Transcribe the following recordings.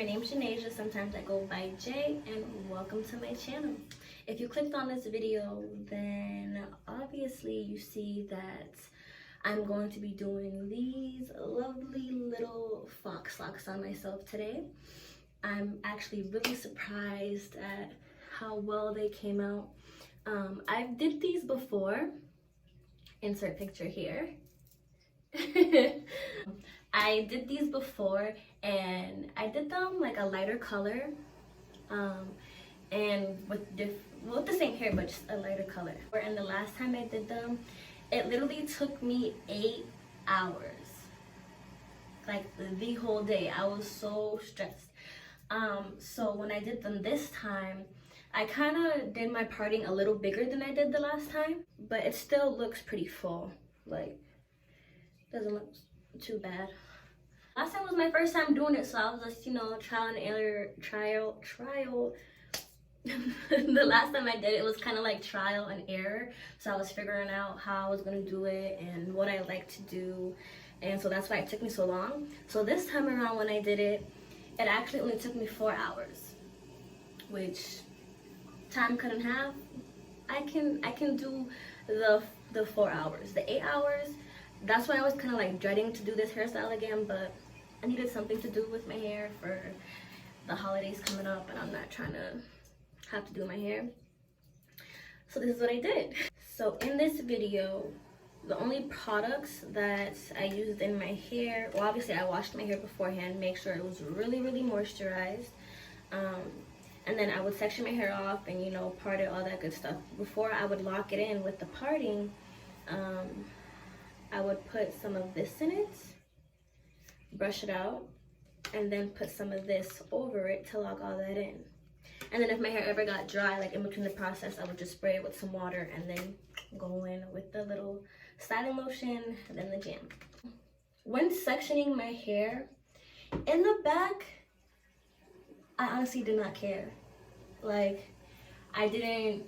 my name's Janasia. Sometimes I go by Jay, and welcome to my channel. If you clicked on this video, then obviously you see that I'm going to be doing these lovely little Faux Locs on myself today. I'm actually really surprised at how well they came out. I did these before. Insert picture here. I did these before and I did them like a lighter color and with the same hair but just a lighter color. And the last time I did them, it literally took me 8 hours, like the whole day. I was so stressed. So when I did them this time, I kind of did my parting a little bigger than I did the last time, but it still looks pretty full. Like, doesn't look too bad. Last time was my first time doing it, so I was just, you know, trial and error, trial. The last time I did it was kind of like trial and error, so I was figuring out how I was gonna do it and what I like to do, and so that's why it took me so long. So this time around when I did it, it actually only took me 4 hours, which time cut in half. I can do the 4 hours. The 8 hours, that's why I was kind of like dreading to do this hairstyle again, but I needed something to do with my hair for the holidays coming up, and I'm not trying to have to do my hair. So this is what I did. So in this video, the only products that I used in my hair, well, obviously I washed my hair beforehand, make sure it was really moisturized, and then I would section my hair off and, you know, part it, all that good stuff. Before I would lock it in with the parting, I would put some of this in it, brush it out, and then put some of this over it to lock all that in. And then if my hair ever got dry, like in between the process, I would just spray it with some water and then go in with the little styling lotion and then the jam. When sectioning my hair, in the back, I honestly did not care. Like, I didn't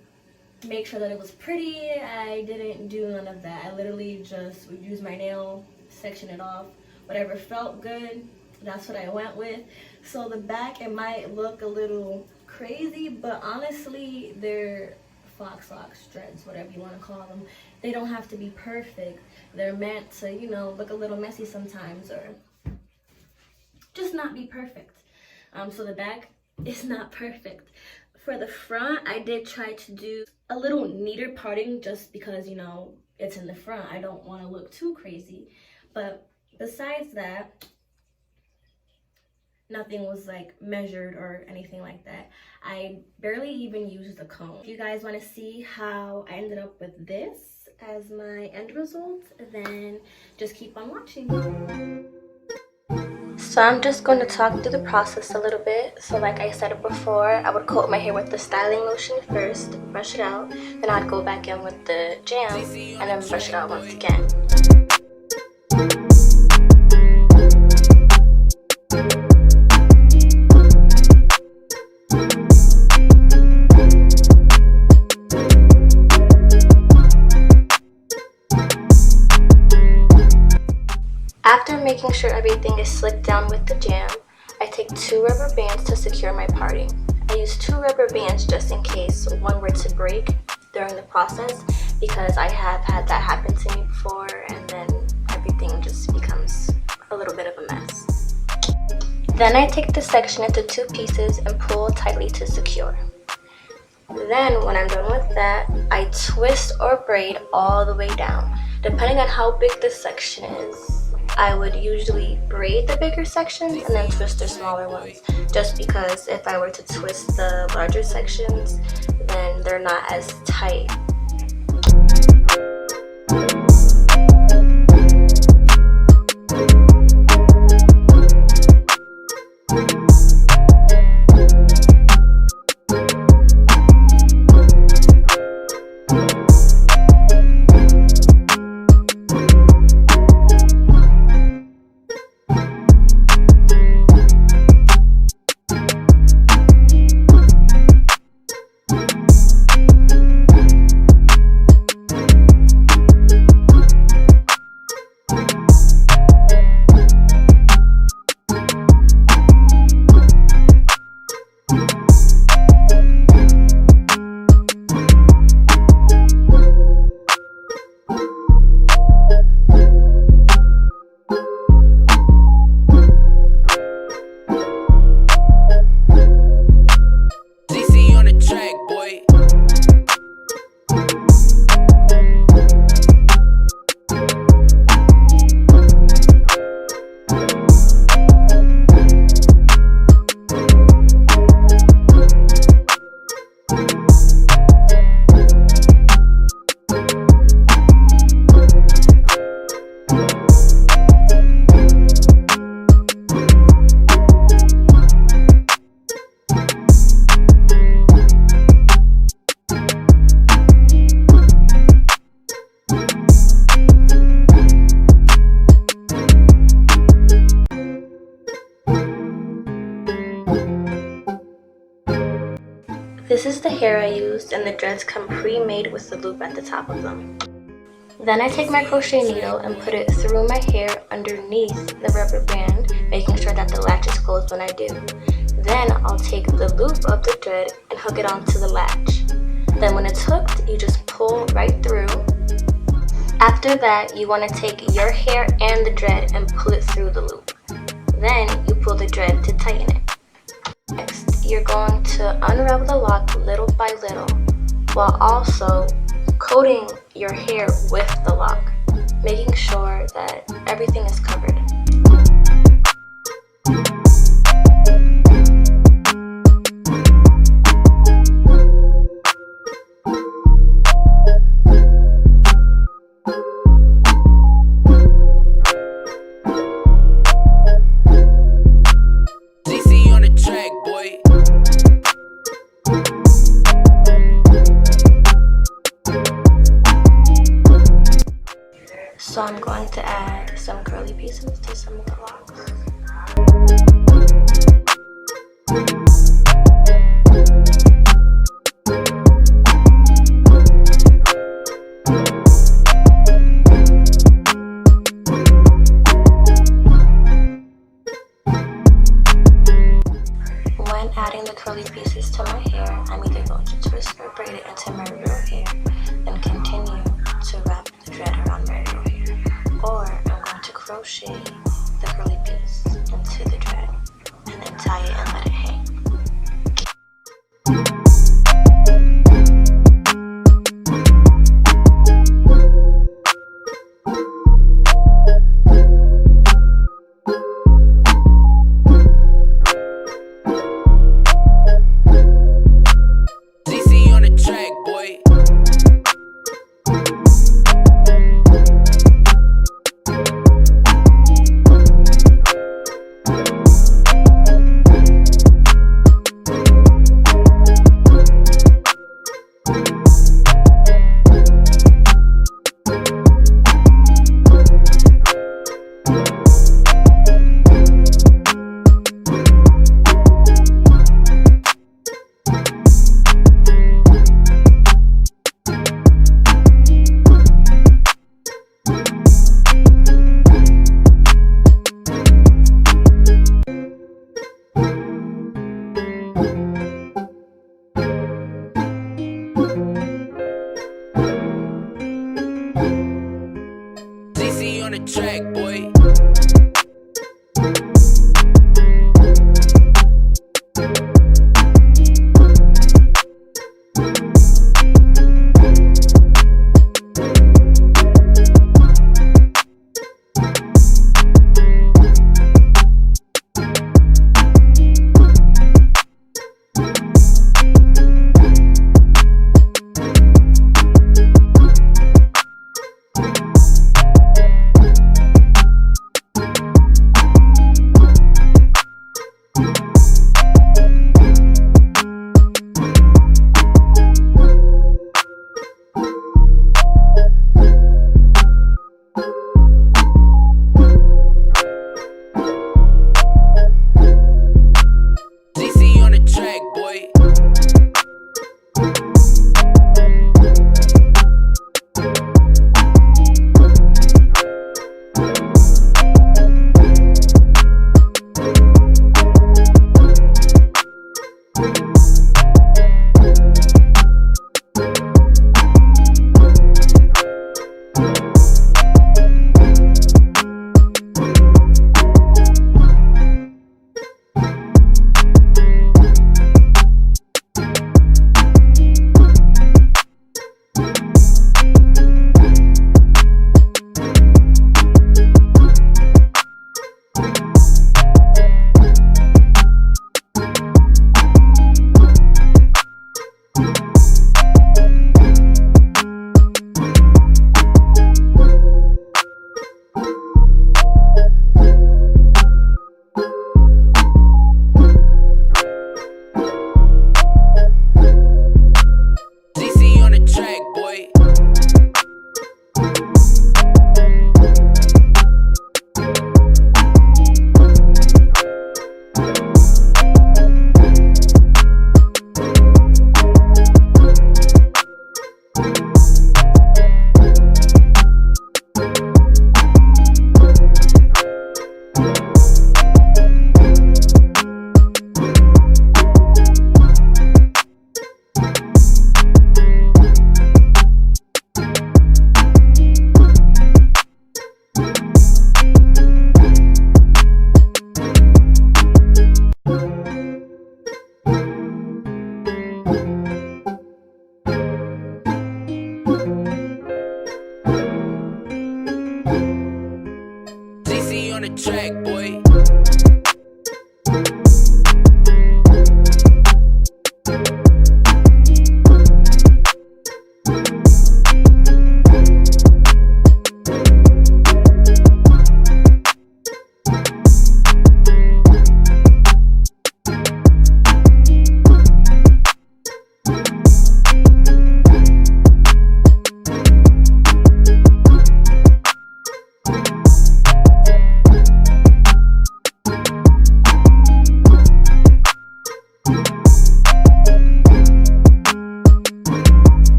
make sure that it was pretty. I didn't do none of that. I literally just would use my nail, section it off. Whatever felt good, that's what I went with. So the back, it might look a little crazy, but honestly, they're Faux Locs, dreads, whatever you want to call them. They don't have to be perfect. They're meant to, you know, look a little messy sometimes or just not be perfect. So the back is not perfect. For the front, I did try to do a little neater parting just because, you know, it's in the front. I don't want to look too crazy. But besides that, nothing was like measured or anything like that. I barely even used the comb. If you guys want to see how I ended up with this as my end result, then just keep on watching. So I'm just going to talk through the process a little bit. So like I said before, I would coat my hair with the styling lotion first, brush it out, then I'd go back in with the jam and then brush it out once again. After making sure everything is slicked down with the jam, I take 2 rubber bands to secure my parting. I use 2 rubber bands just in case one were to break during the process, because I have had that happen to me before and then everything just becomes a little bit of a mess. Then I take the section into 2 pieces and pull tightly to secure. Then when I'm done with that, I twist or braid all the way down. Depending on how big the section is, I would usually braid the bigger sections and then twist the smaller ones, just because if I were to twist the larger sections, then they're not as tight. hair I used, and the dreads come pre-made with the loop at the top of them. Then I take my crochet needle and put it through my hair underneath the rubber band, making sure that the latch is closed when I do. Then I'll take the loop of the dread and hook it onto the latch. Then when it's hooked, you just pull right through. After that, you want to take your hair and the dread and pull it through the loop. Then you pull the dread to tighten it. Next, you're going to unravel the lock little by little, while also coating your hair with the lock, making sure that everything is covered. So I'm going to add some curly pieces to some of the locks. When adding the curly pieces to my hair, I'm either going to twist or braid it into my real hair and continue to wrap the dread around my real hair. Or I'm going to crochet the curly piece into the dread and then tie it and let it hang. on the track, boy. JC on the track.